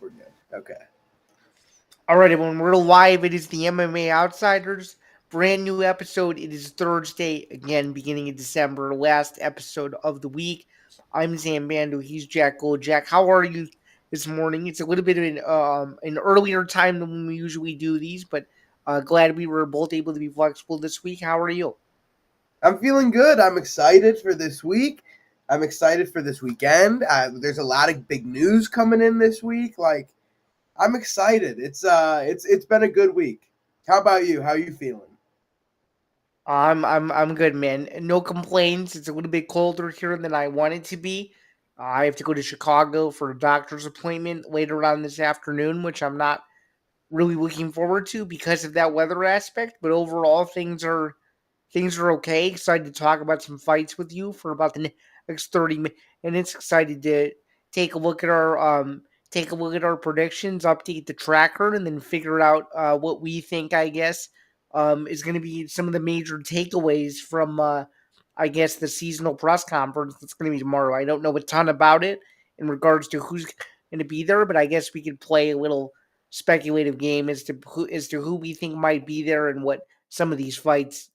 We're good. Okay. All right, everyone, we're live. It is the MMA Outsiders. Brand new episode. It is Thursday, again, beginning of December, last episode of the week. I'm Zam Bando. He's Jack Gold. Jack, how are you this morning? It's a little bit of an earlier time than when we usually do these, but glad we were both able to be flexible this week. How are you? I'm feeling good. I'm excited for this week. I'm excited for this weekend. There's a lot of big news coming in this week. I'm excited. It's been a good week. How about you? How are you feeling? I'm good, man. No complaints. It's a little bit colder here than I want it to be. I have to go to Chicago for a doctor's appointment later on this afternoon, which I'm not really looking forward to because of that weather aspect. But overall, things are okay. Excited to talk about some fights with you for about the next 30 minutes. Excited to take a look at our predictions, update the tracker, and then figure out what we think. I guess is going to be some of the major takeaways from I guess the seasonal press conference that's going to be tomorrow. I don't know a ton about it in regards to who's going to be there, but I guess we could play a little speculative game as to who we think might be there and what some of these fights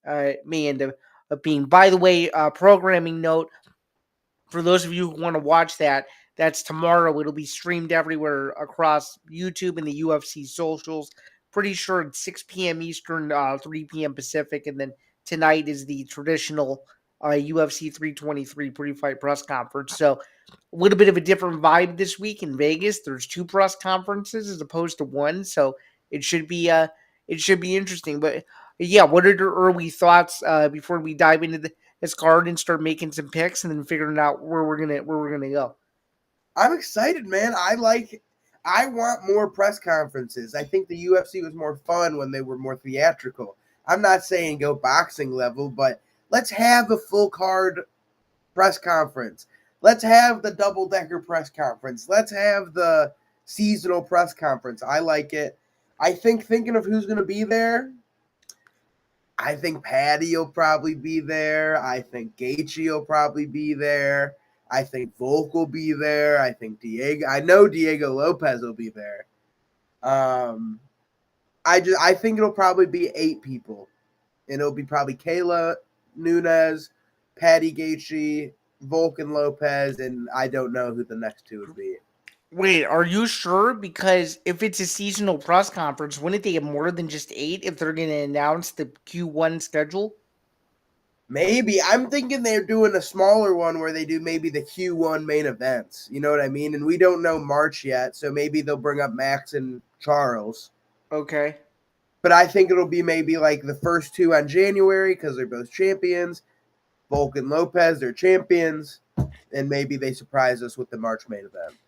may end up being. By the way, programming note for those of you who want to watch that, that's tomorrow. It'll be streamed everywhere across YouTube and the UFC socials. Pretty sure it's 6 p.m. Eastern, 3 p.m. Pacific, and then tonight is the traditional UFC 323 pre-fight press conference. So a little bit of a different vibe this week in Vegas. There's two press conferences as opposed to one, so it should be interesting. But yeah, what are your early thoughts before we dive into this card and start making some picks and then figuring out where we're gonna go? I'm excited, man. I want more press conferences. I think the UFC was more fun when they were more theatrical. I'm not saying go boxing level, but let's have a full card press conference. Let's have the double decker press conference. Let's have the seasonal press conference. I like it. I think thinking of who's going to be there, I think Patty will probably be there. I think Gaethje will probably be there. I think Volk will be there. I know Diego Lopez will be there. Um, I think it'll probably be 8 people, and it'll be probably Kayla Nunes, Patty Gaethje, Volk and Lopez, and I don't know who the next two would be. Wait, are you sure? Because if it's a seasonal press conference, wouldn't they have more than just eight if they're going to announce the Q1 schedule? Maybe I'm thinking they're doing a smaller one where they do maybe the Q1 main events. You know what I mean? And we don't know March yet, so maybe they'll bring up Max and Charles. Okay. But I think it'll be maybe like the first two on January because they're both champions. Volk and Lopez, they're champions, and maybe they surprise us with the March main event.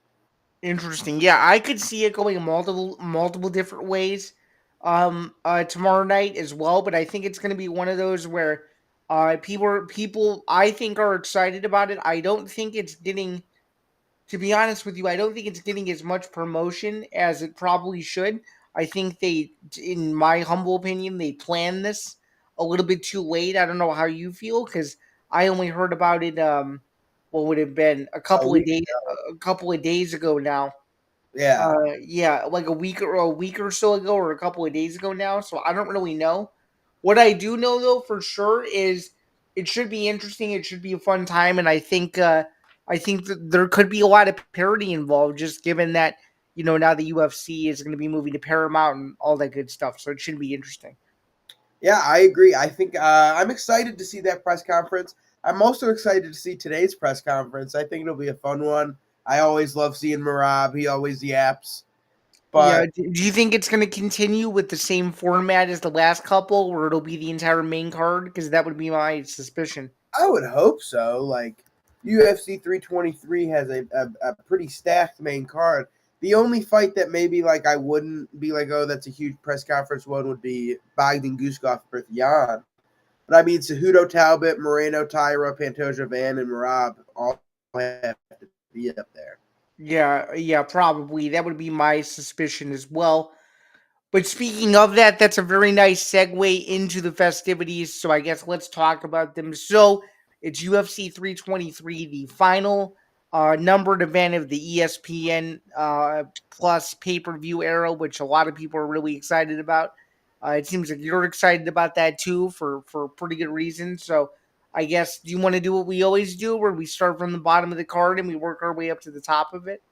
Interesting. Yeah, I could see it going multiple different ways tomorrow night as well, but I think it's going to be one of those where people I think are excited about it. I don't think it's getting to be honest with you, I don't think it's getting as much promotion as it probably should. I think in my humble opinion, they planned this a little bit too late. I don't know how you feel because I only heard about it. What would have been A week a couple of days ago now. Yeah. Yeah, like a week or so ago, or a couple of days ago now. So I don't really know. What I do know though for sure is it should be interesting. It should be a fun time, and I think that there could be a lot of parity involved, just given that now the UFC is going to be moving to Paramount and all that good stuff. So it should be interesting. Yeah, I agree. I think I'm excited to see that press conference. I'm also excited to see today's press conference. I think it'll be a fun one. I always love seeing Merab. He always yaps. Yeah, But do you think it's going to continue with the same format as the last couple, or it'll be the entire main card? Because that would be my suspicion. I would hope so. Like UFC 323 has a pretty stacked main card. The only fight that maybe like I wouldn't be like, oh, that's a huge press conference one would be Bogdan Guskov versus Jan. But I mean, Cejudo Talbot, Moreno Tyra, Pantoja Van, and Marab all have to be up there. Yeah, probably that would be my suspicion as well. But speaking of that, that's a very nice segue into the festivities. So I guess let's talk about them. So it's UFC 323, the final. numbered event of the ESPN Plus pay-per-view era, which a lot of people are really excited about. It seems like you're excited about that too for pretty good reason. So I guess, do you want to do what we always do, where we start from the bottom of the card and we work our way up to the top of it?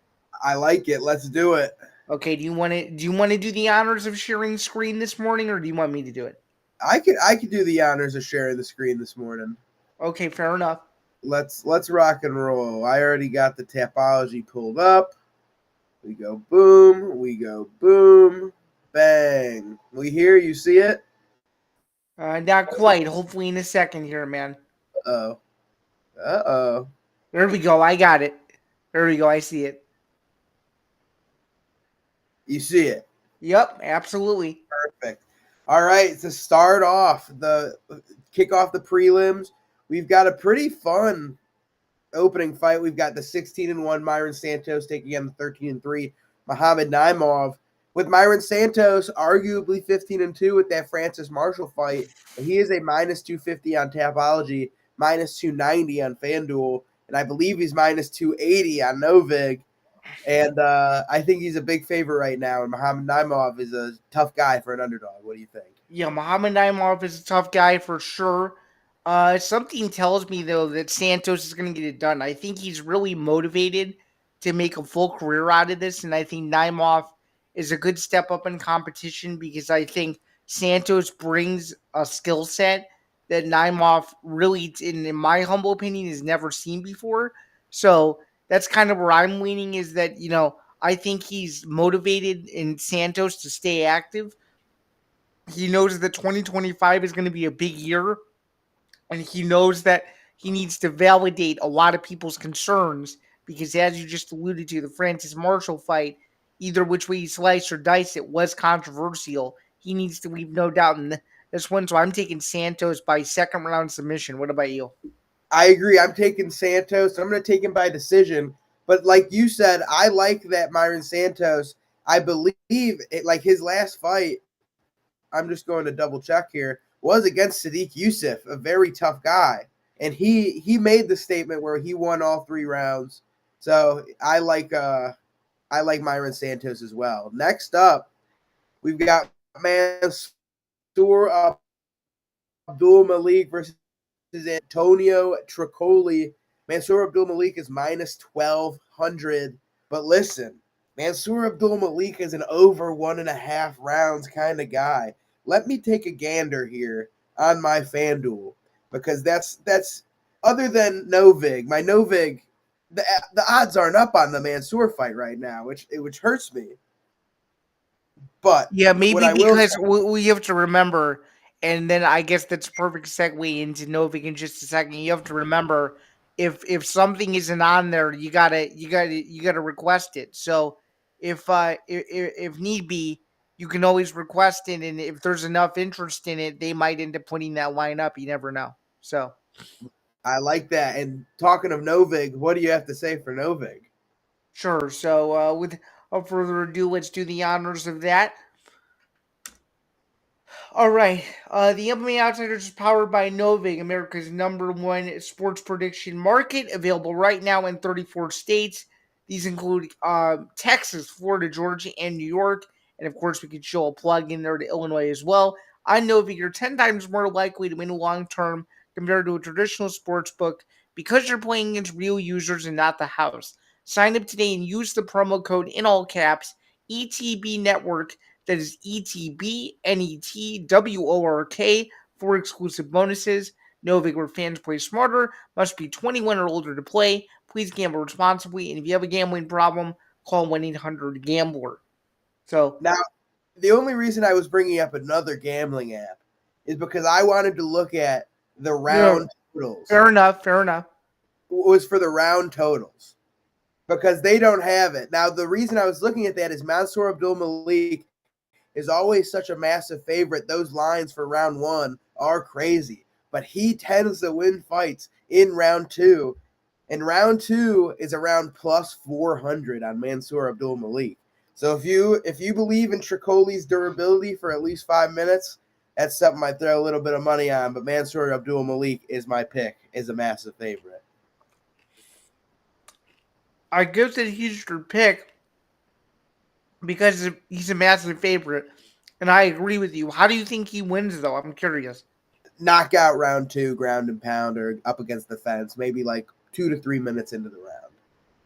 I like it. Let's do it. Okay, do you want to do the honors of sharing screen this morning, or do you want me to do it? I could do the honors of sharing the screen this morning. Okay, fair enough. Let's rock and roll. I already got the Tapology pulled up. We go boom, bang. We hear you see it? Not quite. Hopefully in a second here, man. Uh-oh. Uh-oh. There we go. I got it. There we go. I see it. You see it. Yep, absolutely. Perfect. All right, to start off, kick off the prelims, we've got a pretty fun opening fight. We've got the 16-1 Myron Santos taking on the 13-3 Muhammad Naimov. With Myron Santos arguably 15-2 with that Francis Marshall fight, but he is a minus 250 on Tapology, minus 290 on FanDuel, and I believe he's minus 280 on Novig. And I think he's a big favorite right now. And Muhammad Naimov is a tough guy for an underdog. What do you think? Yeah, Muhammad Naimov is a tough guy for sure. Something tells me though that Santos is going to get it done. I think he's really motivated to make a full career out of this, and I think Naimov is a good step up in competition because I think Santos brings a skill set that Naimov really, in my humble opinion, has never seen before. So that's kind of where I'm leaning, is that, I think he's motivated in Santos to stay active. He knows that 2025 is going to be a big year, and he knows that he needs to validate a lot of people's concerns because, as you just alluded to, the Francis Marshall fight, either which way you slice or dice, it was controversial. He needs to leave no doubt in this one, so I'm taking Santos by second round submission. What about you? I agree. I'm taking Santos. I'm going to take him by decision. But like you said, I like that Myron Santos. I believe it, like his last fight, I'm just going to double check here, was against Sadiq Youssef, a very tough guy. And he made the statement where he won all 3 rounds. So I like Myron Santos as well. Next up, we've got Mansour Abdul Malik versus Antonio Tricoli. Mansour Abdul Malik is minus 1,200. But listen, Mansour Abdul Malik is an over 1.5 rounds kind of guy. Let me take a gander here on my FanDuel because that's other than Novig. My Novig, the odds aren't up on the Mansour fight right now, which hurts me. But Yeah, what maybe I will because say, we have to remember, and then I guess that's a perfect segue into Novik in just a second. You have to remember, if something isn't on there, you gotta request it. So if need be, you can always request it, and if there's enough interest in it, they might end up putting that line up. You never know. So I like that. And talking of Novig, what do you have to say for Novig? sure. So without further ado, let's do the honors of that. All right. The MMA Outsiders is powered by Novig, America's #1 sports prediction market, available right now in 34 states. These include Texas, Florida, Georgia, and New York. And of course, we could show a plug in there to Illinois as well. On Novig, you're 10 times more likely to win long term compared to a traditional sports book because you're playing against real users and not the house. Sign up today and use the promo code in all caps ETB Network, that is ETBNETWORK, for exclusive bonuses. Novig, where fans play smarter, must be 21 or older to play. Please gamble responsibly, and if you have a gambling problem, call 1-800-GAMBLER. So, Now, the only reason I was bringing up another gambling app is because I wanted to look at the yeah, round totals. fair enough, fair enough. Was for the round totals because they don't have it. Now, the reason I was looking at that is Mansour Abdul Malik is always such a massive favorite. Those lines for round 1 are crazy, but he tends to win fights in round 2. And round 2 is around plus 400 on Mansour Abdul Malik. So if you believe in Tricoli's durability for at least 5 minutes, that's something I throw a little bit of money on. But Mansour Abdul Malik is my pick, is a massive favorite. I guess that he's your pick because he's a massive favorite, and I agree with you. How do you think he wins, though? I'm curious. Knockout round two, ground and pound, or up against the fence, maybe like 2 to 3 minutes into the round.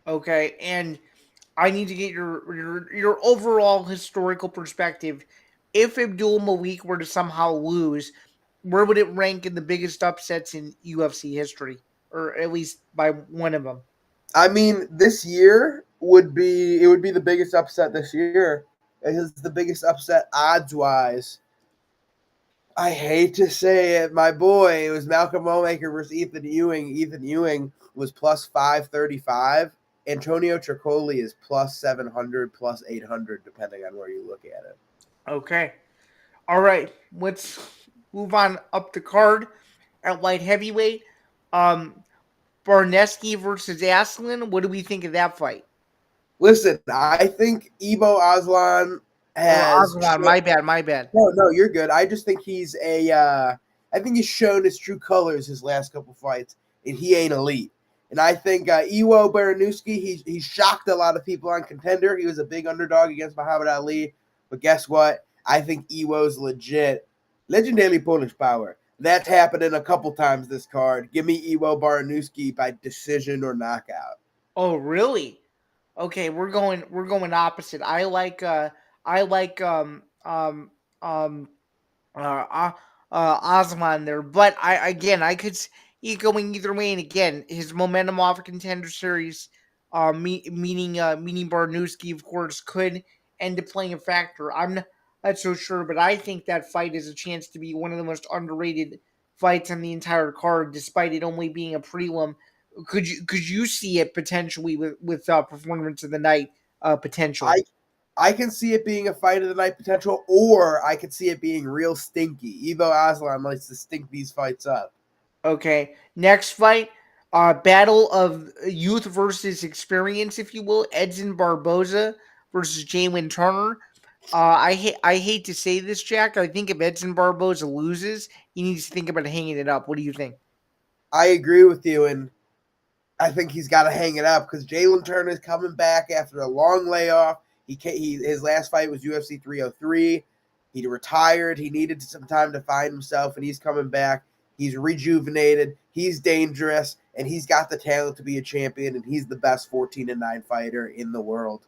Okay, and I need to get your overall historical perspective. If Abdul Malik were to somehow lose, where would it rank in the biggest upsets in UFC history, or at least by one of them? I mean, this year would be the biggest upset this year. It is the biggest upset odds wise. I hate to say it, my boy. It was Malcolm Lawmaker versus Ethan Ewing. Ethan Ewing was plus 535. Antonio Tricoli is plus 700, plus 800, depending on where you look at it. Okay, all right. Let's move on up the card at light heavyweight. Um, Barneski versus Aslan. What do we think of that fight? Listen, I think Ebo Aslan Or has. Aslan? My bad. My bad. No, you're good. I just think he's a. I think he's shown his true colors his last couple fights, and he ain't elite. And I think Iwo Baranowski, he shocked a lot of people on Contender. He was a big underdog against Muhammad Ali, but guess what? I think Iwo's legit, legendary Polish power. That's happening a couple times this card. Give me Iwo Baranowski by decision or knockout. Oh, really? Okay, we're going opposite. I like um uh, uh, Osman there. But I could see it going either way. And again, his momentum off of Contender Series, meaning Barnowski, of course, could end up playing a factor. I'm not so sure, but I think that fight has a chance to be one of the most underrated fights on the entire card, despite it only being a prelim. Could you see it potentially with performance of the night potential? I I can see it being a fight of the night potential, or I could see it being real stinky. Evo Aslan likes to stink these fights up. Okay. Next fight, battle of youth versus experience, if you will. Edson Barboza versus Jalen Turner. I hate to say this, Jack. I think if Edson Barboza loses, he needs to think about hanging it up. What do you think? I agree with you, and I think he's got to hang it up because Jalen Turner is coming back after a long layoff. His last fight was UFC 303. He retired. He needed some time to find himself, and he's coming back. He's rejuvenated. He's dangerous, and he's got the talent to be a champion. And he's the best 14-9 fighter in the world.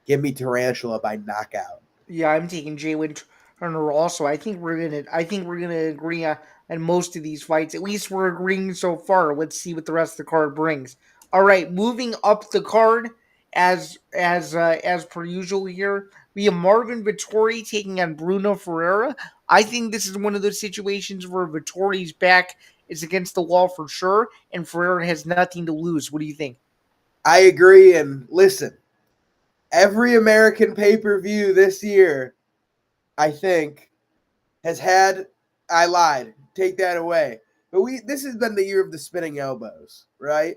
Give me Tarantula by knockout. Yeah, I'm taking Jalen Turner also. I think we're gonna agree on most of these fights. At least we're agreeing so far. Let's see what the rest of the card brings. All right, moving up the card as per usual here. We have Marvin Vittori taking on Bruno Ferreira. I think this is one of those situations where Vittori's back is against the wall for sure, and Ferreira has nothing to lose. What do you think? I agree. And listen, every American pay-per-view this year, I think, has had. I lied. Take that away. But this has been the year of the spinning elbows, right?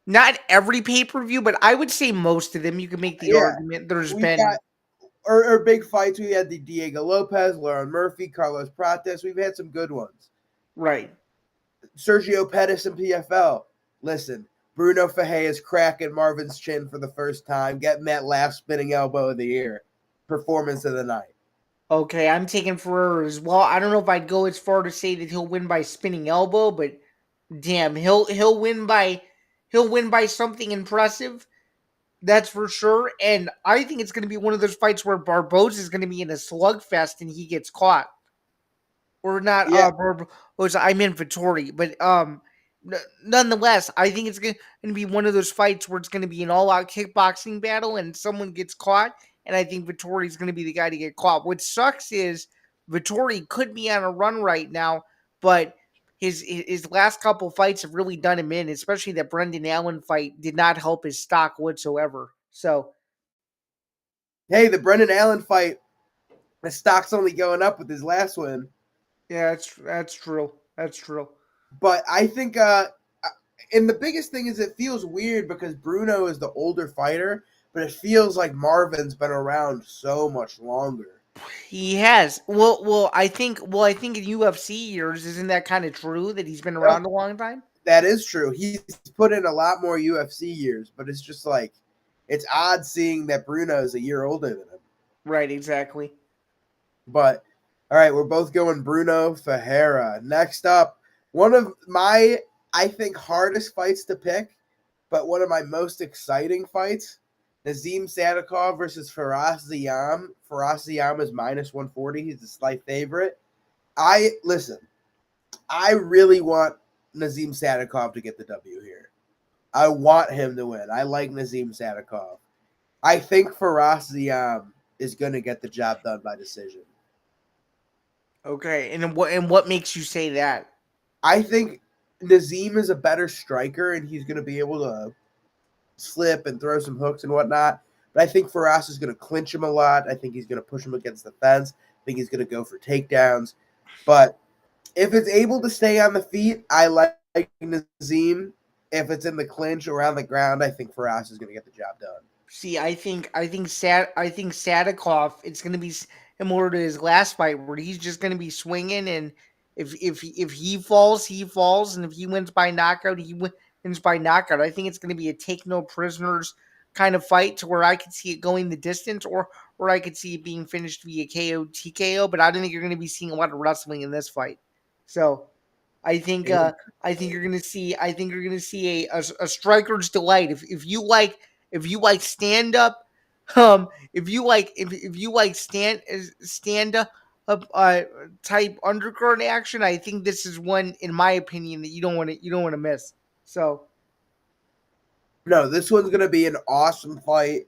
Not every pay per view, but I would say most of them. You can make the Yeah. argument. There's We've been got our big fights. We had the Diego Lopez, Lauren Murphy, Carlos Prates. We've had some good ones. right. Sergio Pettis and PFL. Listen, Bruno Fahey is cracking Marvin's chin for the first time, getting that last spinning elbow of the year. Performance of the night. Okay, I'm taking Ferrer as well. I don't know if I'd go as far to say that he'll win by spinning elbow, but damn, he'll win by something impressive. That's for sure. And I think it's going to be one of those fights where Barboza is going to be in a slugfest and he gets caught. Or not Yeah, Barboza, I meant Vittori, but nonetheless, I think it's going to be one of those fights where it's going to be an all-out kickboxing battle and someone gets caught, and I think Vittori is going to be the guy to get caught. What sucks is Vittori could be on a run right now, but his last couple fights have really done him in, especially that Brendan Allen fight did not help his stock whatsoever. So hey, the Brendan Allen fight, the stock's only going up with his last win. yeah, that's true. That's true. But I think, and the biggest thing is it feels weird because Bruno is the older fighter, but it feels like Marvin's been around so much longer. He has. Well, I think in UFC years, isn't that kind of true that he's been Yep. around a long time? That is true. He's put in a lot more UFC years, but it's just like it's odd seeing that Bruno is a year older than him. Right, exactly. But all right, we're both going Bruno Ferreira. Next up, one of my I think hardest fights to pick, but one of my most exciting fights. Nazim Sadikov versus Faraz Ziam. Faraz Ziam is minus 140. He's a slight favorite. I really want Nazim Sadikov to get the W here. I want him to win. I like Nazim Sadikov. I think Faraz Ziam is going to get the job done by decision. Okay, and what makes you say that? I think Nazim is a better striker, and he's going to be able to slip and throw some hooks and whatnot. But I think Faraz is going to clinch him a lot. I think he's going to push him against the fence. I think he's going to go for takedowns. But if it's able to stay on the feet, I like Nazim. If it's in the clinch or on the ground, I think Faraz is going to get the job done. See, I think Sadikov. It's going to be similar to his last fight, where he's just going to be swinging, and if he falls, he falls, and if he wins by knockout, he wins by knockout. I think it's going to be a take no prisoners kind of fight, to where I could see it going the distance, or I could see it being finished via KO TKO. But I don't think you're going to be seeing a lot of wrestling in this fight. So I think you're gonna see a striker's delight. If you like stand up, if you like stand up type undercard action, I think this is one, in my opinion, that you don't want to miss. So No, this one's going to be an awesome fight.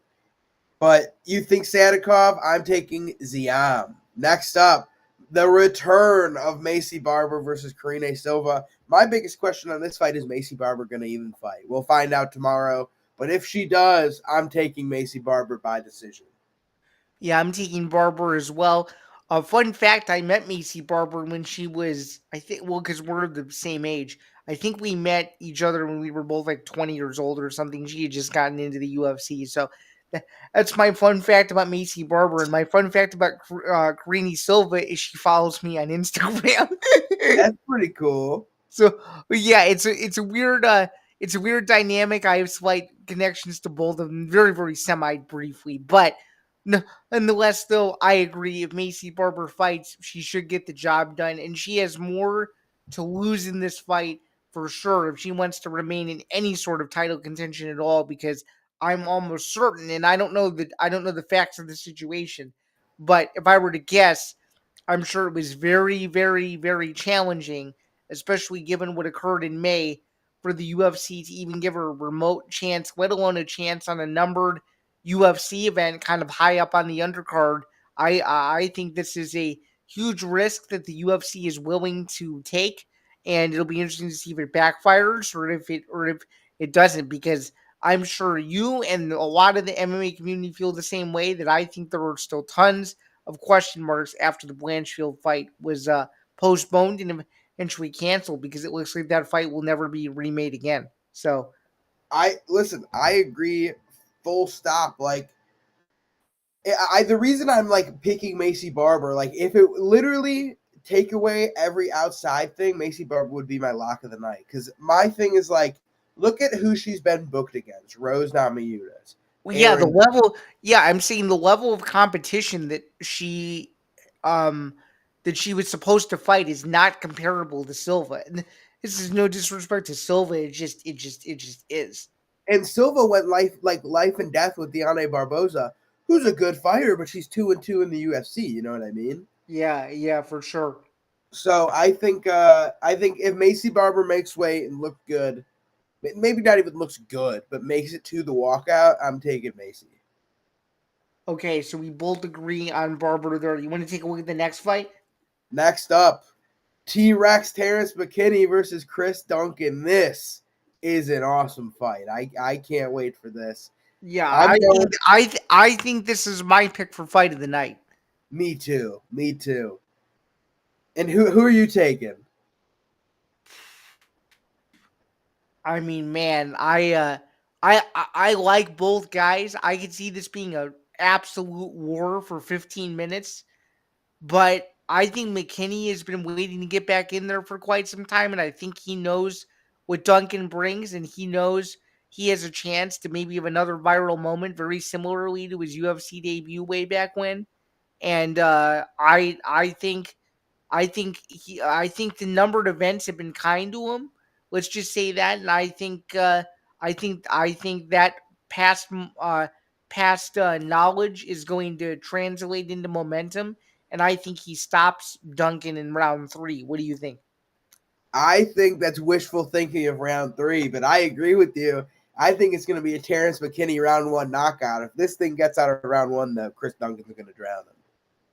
But you think Sadikov? I'm taking Ziam. Next up, the return of Macy Barber versus Karine Silva. My biggest question on this fight is Macy Barber going to even fight? We'll find out tomorrow. But if she does, I'm taking Macy Barber by decision. yeah, I'm taking Barber as well. Fun fact: I met Macy Barber when she was, I think, well, because we're the same age. I think we met each other when we were both like 20 years old or something. She had just gotten into the UFC, so that's my fun fact about Macy Barber. And my fun fact about Karine Silva is she follows me on Instagram. That's pretty cool. So yeah, it's a weird dynamic. I have slight connections to both of them, very very semi briefly, but no, nonetheless, though, I agree. If Macy Barber fights, she should get the job done, and she has more to lose in this fight for sure if she wants to remain in any sort of title contention at all. Because I'm almost certain, and I don't know the facts of the situation, but if I were to guess, I'm sure it was very, very, very challenging, especially given what occurred in May, for the UFC to even give her a remote chance, let alone a chance on a numbered UFC event kind of high up on the undercard. I think this is a huge risk that the UFC is willing to take, and it'll be interesting to see if it backfires or if it doesn't, because I'm sure you and a lot of the MMA community feel the same way, that I think there are still tons of question marks after the Blanchfield fight was postponed and eventually canceled, because it looks like that fight will never be remade again. So I agree full stop. Like the reason I'm like picking Macy Barber, like if it literally take away every outside thing, Macy Barber would be my lock of the night. Because my thing is like, look at who she's been booked against: Rose Namajunas, well, yeah, the Aaron. level. Yeah, I'm saying the level of competition um that she was supposed to fight is not comparable to Silva. And this is no disrespect to Silva. It just is. And Silva went life and death with Diane Barboza, who's a good fighter, but she's 2-2 in the UFC. You know what I mean? Yeah, yeah, for sure. So I think if Macy Barber makes weight and look good, maybe not even looks good, but makes it to the walkout, I'm taking Macy. Okay, so we both agree on Barber there. You want to take a look at the next fight? Next up, T-Rex Terrence McKinney versus Chris Duncan. This is an awesome fight. I can't wait for this. Yeah, I'm going. I think this is my pick for fight of the night. Me too. Me too. And who are you taking? I mean, man, I like both guys. I could see this being a absolute war for 15 minutes, but I think McKinney has been waiting to get back in there for quite some time, and I think he knows what Duncan brings, and he knows he has a chance to maybe have another viral moment, very similarly to his UFC debut way back when. And I think the numbered events have been kind to him. Let's just say that, and I think that past knowledge is going to translate into momentum, and I think he stops Duncan in round 3. What do you think? I think that's wishful thinking of round 3, but I agree with you. I think it's going to be a Terrence McKinney round 1 knockout. If this thing gets out of round 1, though, Chris Duncan's going to drown him.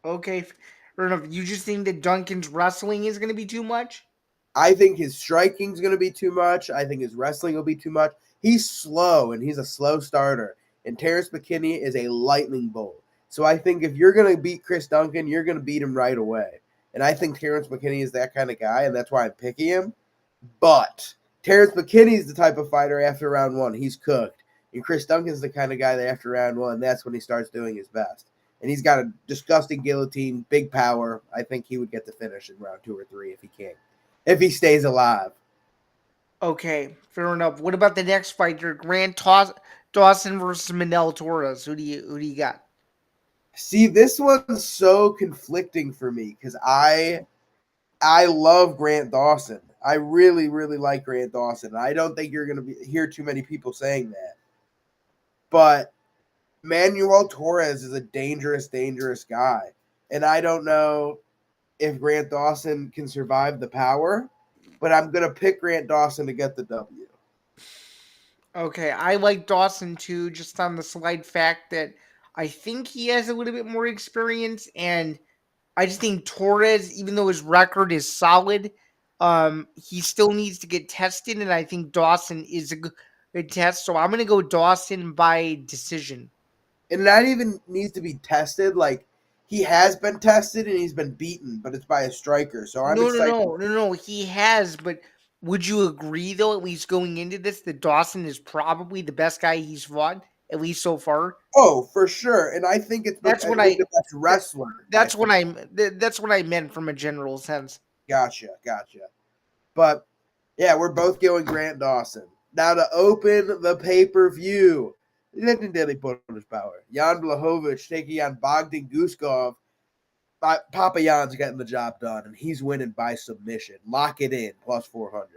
Okay, fair enough. You just think that Duncan's wrestling is going to be too much? I think his striking's going to be too much. I think his wrestling will be too much. He's slow, and he's a slow starter. And Terrence McKinney is a lightning bolt. So I think if you're going to beat Chris Duncan, you're going to beat him right away. And I think Terrence McKinney is that kind of guy, and that's why I'm picking him. But Terrence McKinney is the type of fighter after round 1. He's cooked. And Chris Duncan's the kind of guy that after round 1, that's when he starts doing his best. And he's got a disgusting guillotine, big power. I think he would get the finish in round 2 or 3 if he can. If he stays alive. Okay, fair enough. What about the next fighter, Dawson versus Manel Torres? Who do you got? See, this one's so conflicting for me because I love Grant Dawson. I really, really like Grant Dawson. I don't think you're going to hear too many people saying that. But Manuel Torres is a dangerous, dangerous guy. And I don't know if Grant Dawson can survive the power, but I'm going to pick Grant Dawson to get the W. Okay, I like Dawson too, just on the slight fact that I think he has a little bit more experience, and I just think Torres, even though his record is solid, he still needs to get tested, and I think Dawson is a good test. So I'm gonna go Dawson by decision. And not even needs to be tested. Like, he has been tested and he's been beaten, but it's by a striker. So I'm No, no, excited. no, no, no. He has, but would you agree though, at least going into this, that Dawson is probably the best guy he's fought, at least so far? Oh, for sure. And I think it's That's what the best wrestler. that's what I meant from a general sense. Gotcha. But yeah, we're both going Grant Dawson. Now to open the pay-per-view. Legendary bonus power. Jan Blachowicz taking on Bogdan Guskov. Papa Jan's getting the job done, and he's winning by submission. Lock it in, plus 400.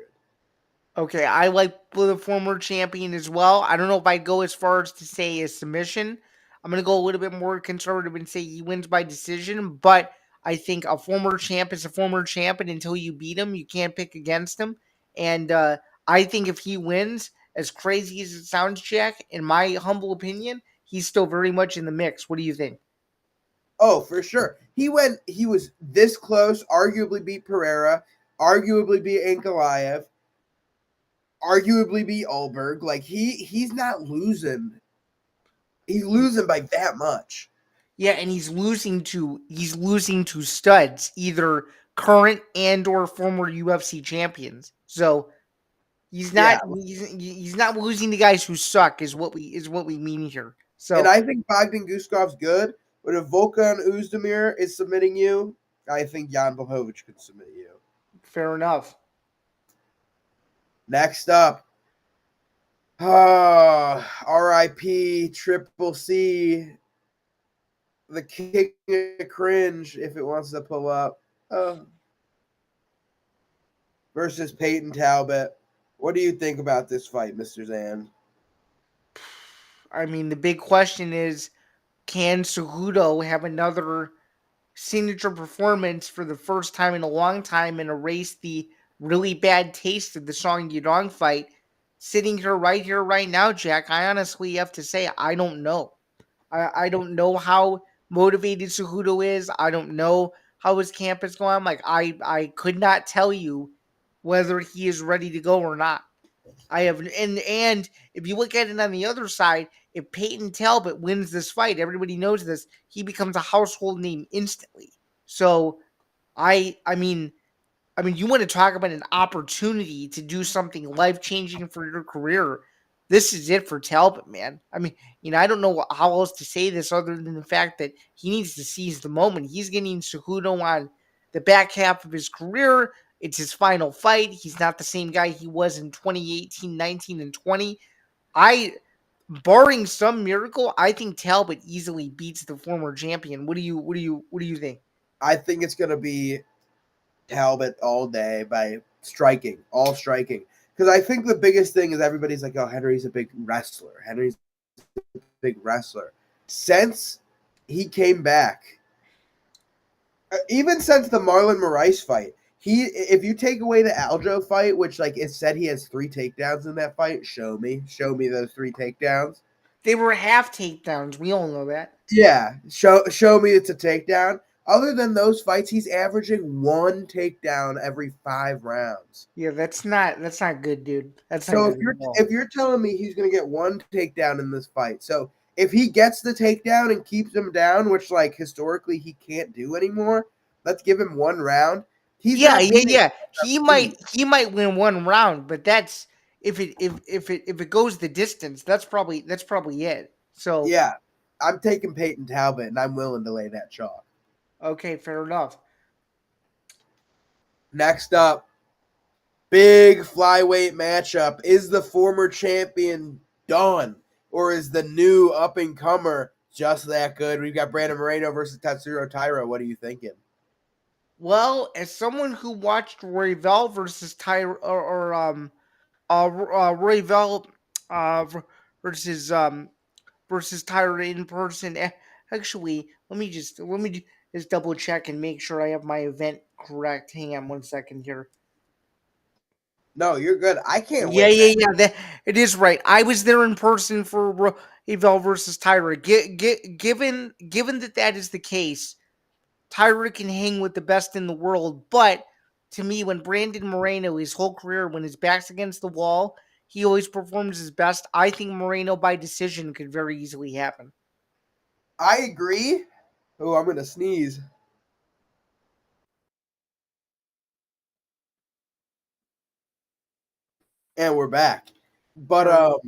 Okay, I like the former champion as well. I don't know if I'd go as far as to say a submission. I'm going to go a little bit more conservative and say he wins by decision, but I think a former champ is a former champ, and until you beat him, you can't pick against him. And I think if he wins, as crazy as it sounds, Jack, in my humble opinion, he's still very much in the mix. What do you think? Oh, for sure. He was this close, arguably beat Pereira, arguably beat Ankalaev, arguably beat Ulberg. Like he's not losing. He's losing by that much. Yeah, and he's losing to studs, either current and or former UFC champions. So Yeah. he's not losing to guys who suck is what we mean here. So And I think Bogdan Guskov's good, but if Volkan Oezdemir is submitting you, I think Jan Blachowicz could submit you. fair enough. Next up, R.I.P. Triple C, the king of cringe, if it wants to pull up, versus Peyton Talbot. What do you think about this fight, Mr. Zan? I mean, the big question is, can Cejudo have another signature performance for the first time in a long time and erase the really bad taste of the Song Yudong fight? Sitting here right now, Jack, I honestly have to say I don't know. I don't know how motivated Cejudo is. I don't know how his camp is going. Like I could not tell you whether he is ready to go or not. I have and if you look at it on the other side, if Peyton Talbot wins this fight, everybody knows this, he becomes a household name instantly. So I mean, you want to talk about an opportunity to do something life changing for your career. This is it for Talbot, man. I mean, I don't know how else to say this other than the fact that he needs to seize the moment. He's getting Cejudo on the back half of his career. It's his final fight. He's not the same guy he was in 2018, 19, and 20. I Barring some miracle, I think Talbot easily beats the former champion. What do you think? I think it's going to be Talbot all day by striking, all striking. Because I think the biggest thing is everybody's like, oh, Henry's a big wrestler. Henry's a big wrestler. Since he came back, even since the Marlon Moraes fight, if you take away the Aljo fight, which like it said he has 3 takedowns in that fight, show me those 3 takedowns. They were half takedowns. We all know that. Yeah, show me it's a takedown. Other than those fights, he's averaging 1 takedown every 5 rounds. Yeah, that's not good, dude. That's not So good at all. if you're telling me he's gonna get 1 takedown in this fight, so if he gets the takedown and keeps him down, which like historically he can't do anymore, let's give him 1 round. He's Yeah, not yeah, beating yeah. Steve. He might win one round, but that's if it goes the distance, that's probably it. So Yeah, I'm taking Peyton Talbot, and I'm willing to lay that chalk. okay, fair enough. Next up, big flyweight matchup. Is the former champion done, or is the new up and comer just that good? We've got Brandon Moreno versus Tatsuro Taira. What are you thinking? Well, as someone who watched Royval versus Tyra Royval versus Tyra in person. Actually, let me just double check and make sure I have my event correct. Hang on 1 second here. No, you're good. I can't Yeah, wait. yeah, yeah. It is right. I was there in person for Royval versus Tyra. Given that is the case, Tyra can hang with the best in the world, but to me, when Brandon Moreno, his whole career, when his back's against the wall, he always performs his best. I think Moreno by decision could very easily happen. I agree. Oh, I'm gonna sneeze. And we're back. But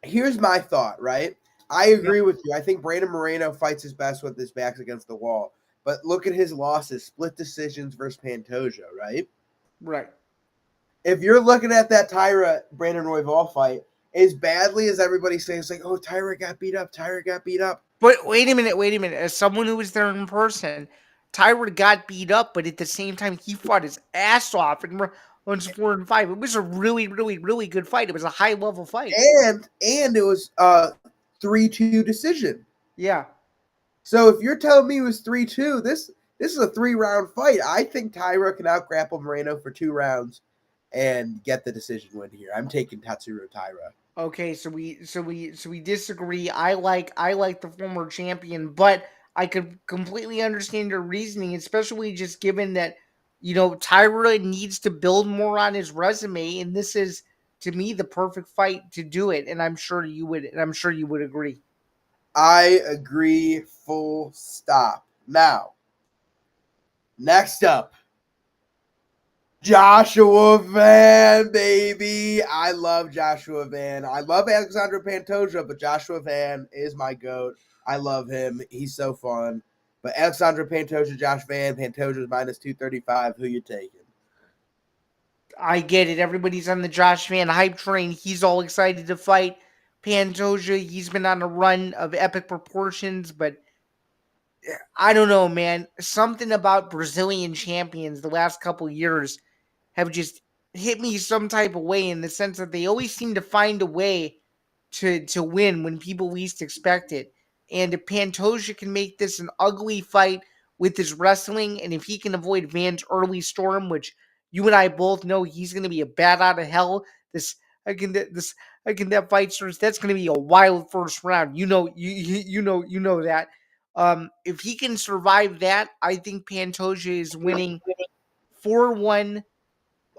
here's my thought, right? I Yep. agree with you. I think Brandon Moreno fights his best with his back's against the wall. But look at his losses, split decisions versus Pantoja, right? Right. If you're looking at that Tyra Brandon Royval fight, as badly as everybody says, like, oh, Tyra got beat up, Tyra got beat up. But wait a minute. As someone who was there in person, Tyra got beat up, but at the same time, he fought his ass off in rounds 4 and 5. It was a really, really, really good fight. It was a high level fight. And it was 3-2 decision. Yeah. So if you're telling me it was 3-2, this is a 3-round fight. I think Tyra can out grapple Moreno for 2 rounds and get the decision win here. I'm taking Tatsuro Taira. Okay, so we disagree. I like the former champion, but I could completely understand your reasoning, especially just given that Tyra needs to build more on his resume, and this is to me the perfect fight to do it. And I'm sure you would agree. I agree, full stop. Now, next up, Joshua Van, baby. I love Joshua Van. I love Alexandre Pantoja, but Joshua Van is my GOAT. I love him. He's so fun. But Alexandre Pantoja, Josh Van, Pantoja's minus 235. Who you taking? I get it. Everybody's on the Josh Van hype train. He's all excited to fight Pantoja. He's been on a run of epic proportions, but I don't know, man. Something about Brazilian champions the last couple years have just hit me some type of way in the sense that they always seem to find a way to win when people least expect it. And if Pantoja can make this an ugly fight with his wrestling, and if he can avoid Van's early storm, which you and I both know he's going to be a bat out of hell. Again that fight starts. That's going to be a wild first round. You know that. If he can survive that, I think Pantoja is winning 4-1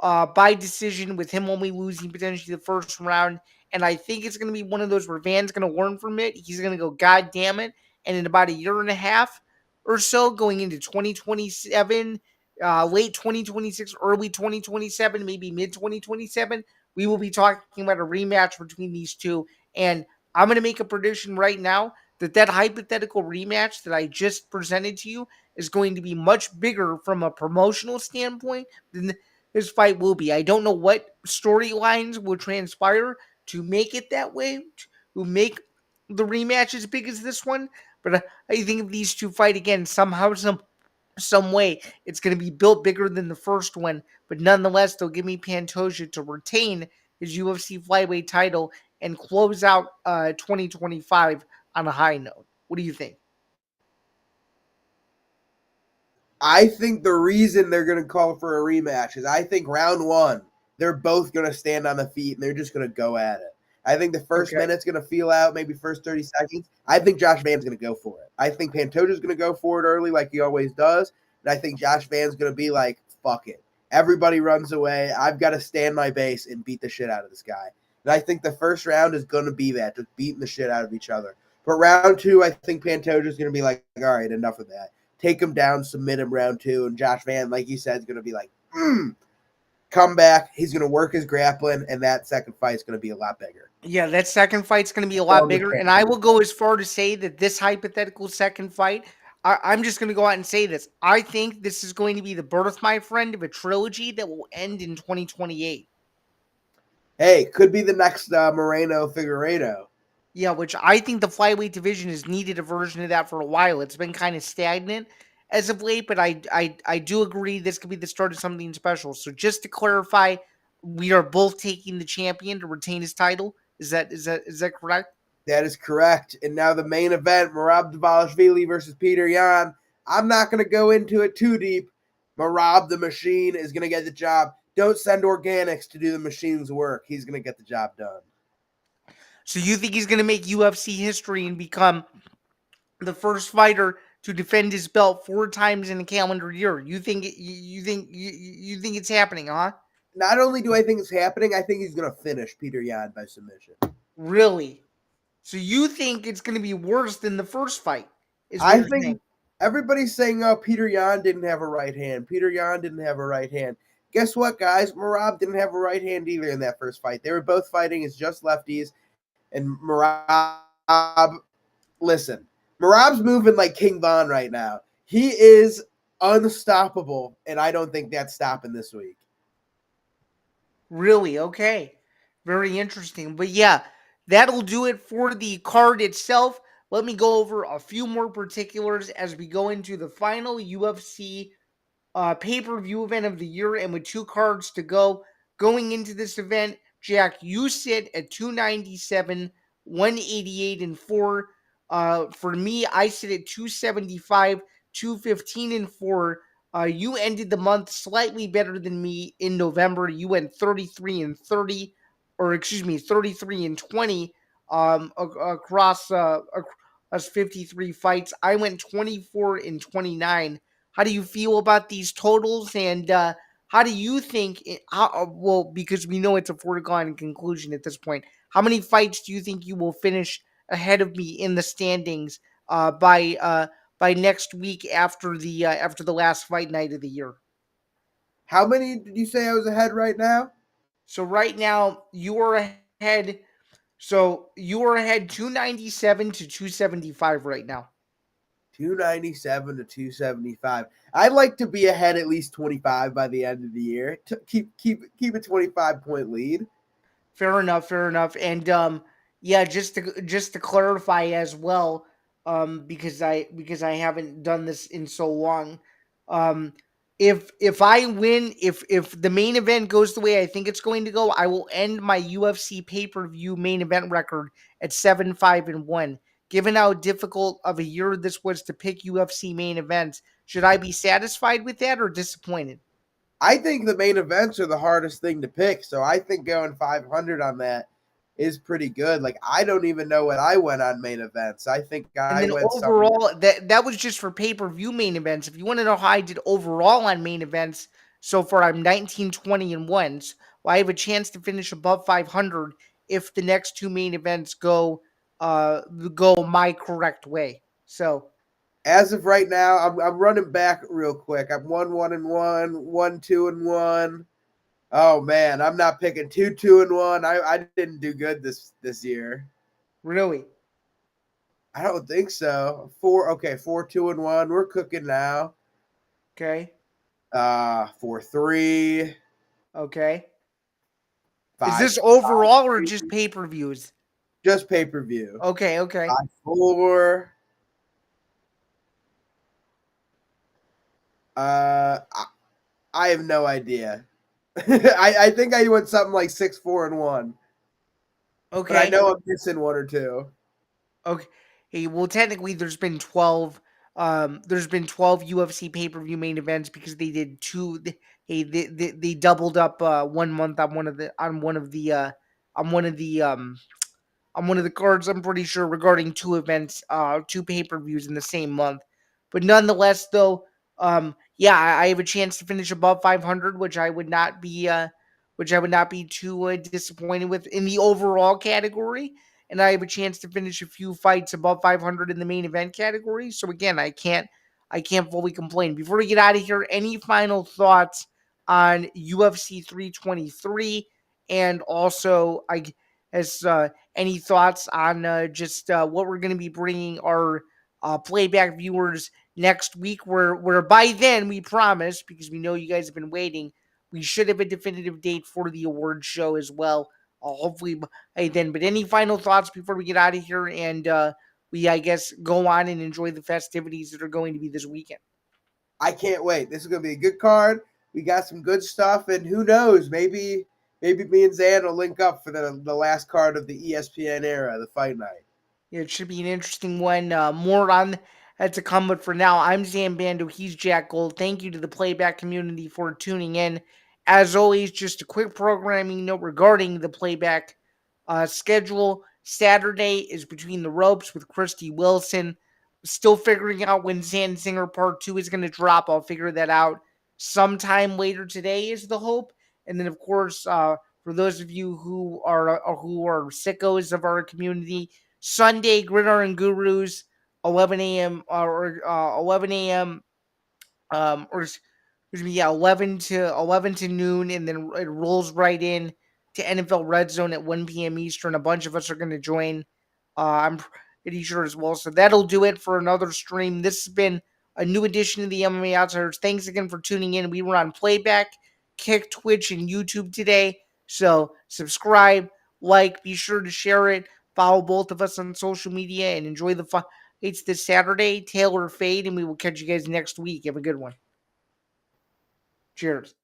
by decision, with him only losing potentially the first round. And I think it's going to be one of those where Van's going to learn from it. He's going to go, God damn it. And in about a year and a half or so, going into 2027, late 2026, early 2027, maybe mid 2027, we will be talking about a rematch between these two. And I'm going to make a prediction right now. that hypothetical rematch that I just presented to you is going to be much bigger from a promotional standpoint than this fight will be. I don't know what storylines will transpire to make it that way, to make the rematch as big as this one. But I think if these two fight again somehow, some way, it's going to be built bigger than the first one. But nonetheless, they'll give me Pantoja to retain his UFC flyweight title and close out 2025 on a high note. What do you think? I think the reason they're going to call for a rematch is I think round one, they're both going to stand on the feet and they're just going to go at it. I think the first Okay. minute's going to feel out, maybe first 30 seconds. I think Josh Van's going to go for it. I think Pantoja's going to go for it early like he always does. And I think Josh Van's going to be like, fuck it. Everybody runs away. I've got to stand my base and beat the shit out of this guy. And I think the first round is going to be that, just beating the shit out of each other. But round two, I think Pantoja's going to be like, all right, enough of that. Take him down, submit him round two, and Josh Van, like you said, is going to be like, come back. He's going to work his grappling, and that second fight is going to be a lot bigger. Yeah, that second fight's going to be a lot bigger. And I will go as far to say that this hypothetical second fight, I'm just going to go out and say this. I think this is going to be the birth, my friend, of a trilogy that will end in 2028. Hey, could be the next Moreno Figueiredo. Yeah, which I think the flyweight division has needed a version of that for a while. It's been kind of stagnant as of late, but I do agree this could be the start of something special. So just to clarify, we are both taking the champion to retain his title. Is that correct? That is correct. And now the main event, Merab Dvalishvili versus Peter Yan. I'm not going to go into it too deep. Merab the Machine is going to get the job. Don't send organics to do the machine's work. He's going to get the job done. So you think he's going to make UFC history and become the first fighter to defend his belt 4 times in a calendar year? You think it's happening, huh? Not only do I think it's happening, I think he's going to finish Peter Yan by submission. Really? So you think it's going to be worse than the first fight? Is what I you're think saying? everybody's saying, oh, Peter Yan didn't have a right hand. Peter Yan didn't have a right hand. Guess what, guys? Merab didn't have a right hand either in that first fight. They were both fighting as just lefties. And Merab, listen, Merab's moving like King Von right now. He is unstoppable, and I don't think that's stopping this week. Really? Okay. Very interesting. But yeah, that'll do it for the card itself. Let me go over a few more particulars as we go into the final UFC pay-per-view event of the year, and with 2 cards to go going into this event. Jack, you sit at 297, 188 and 4. For me, I sit at 275, 215 and 4. You ended the month slightly better than me in November. You went 33 and 30, or excuse me, 33 and 20 across us 53 fights. I went 24 and 29. How do you feel about these totals? And how do you think, well, because we know it's a foregone conclusion at this point, how many fights do you think you will finish ahead of me in the standings by next week after the last fight night of the year? How many did you say I was ahead right now? So right now you are ahead. So you are ahead 297 to 275 right now. 297 to 275. I'd like to be ahead at least 25 by the end of the year. Keep a 25-point lead. Fair enough, fair enough. And yeah, just to clarify as well, because I haven't done this in so long. Um if I win, if the main event goes the way I think it's going to go, I will end my UFC pay-per-view main event record at 7-5-1. Given how difficult of a year this was to pick UFC main events, should I be satisfied with that or disappointed? I think the main events are the hardest thing to pick, so I think going 500 on that is pretty good. Like, I don't even know what I went on main events. I think And I then went something. overall, that was just for pay-per-view main events. If you want to know how I did overall on main events so far, I'm 19, 20, and 1. So I have a chance to finish above 500 if the next 2 main events go my correct way. So As of right now, I'm running back real quick. I'm 1-1-1, 1-2-1. Oh man, I'm not picking 2-2-1. I didn't do good this year. really, I don't think so. 4, okay, 4, 2, and 1. We're cooking now. Okay. 4, 3, Okay. Is 5, this 5, overall or 3. just pay-per-views? Just pay per view. Okay, okay. 5, 4. I have no idea. I think I went something like 6, 4, and 1, but I Okay. know I'm missing one or two. Okay. Hey, well, technically, there's been 12 UFC pay-per-view main events because they did two. They doubled up 1 month on on one of the on one of the cards. I'm pretty sure regarding two events, two pay-per-views in the same month. But nonetheless, though, yeah, I have a chance to finish above 500, which I would not be too disappointed with in the overall category. And I have a chance to finish a few fights above 500 in the main event category. So again, I can't fully complain. Before we get out of here, any final thoughts on UFC 323, and also I as any thoughts on just what we're going to be bringing our playback viewers next week? Where by then we promise, because we know you guys have been waiting, we should have a definitive date for the award show as well. Hopefully by then. But any final thoughts before we get out of here and we, I guess, go on and enjoy the festivities that are going to be this weekend? I can't wait. This is gonna be a good card. We got some good stuff, and who knows? Maybe me and Zan will link up for the last card of the ESPN era, the fight night. Yeah, it should be an interesting one. More on that to come, but for now, I'm Zan Bando. He's Jack Gold. Thank you to the playback community for tuning in. As always, just a quick programming note regarding the playback schedule. Saturday is Between the Ropes with Christy Wilson. Still figuring out when Zan Singer Part 2 is going to drop. I'll figure that out sometime later today, is the hope. And then, of course, for those of you who are sickos of our community, Sunday, Gridiron Gurus, 11 a.m. Or 11 a.m. Or excuse me, yeah, 11 to noon, and then it rolls right in to NFL Red Zone at 1 p.m. Eastern. A bunch of us are going to join. I'm pretty sure as well. So that'll do it for another stream. This has been a new edition of the MMA Outsiders. Thanks again for tuning in. We were on Playback, Kick, Twitch, and YouTube today. So subscribe, like, be sure to share it. Follow both of us on social media and enjoy the fights this Saturday. Taylor Fade, and we will catch you guys next week. Have a good one. Cheers.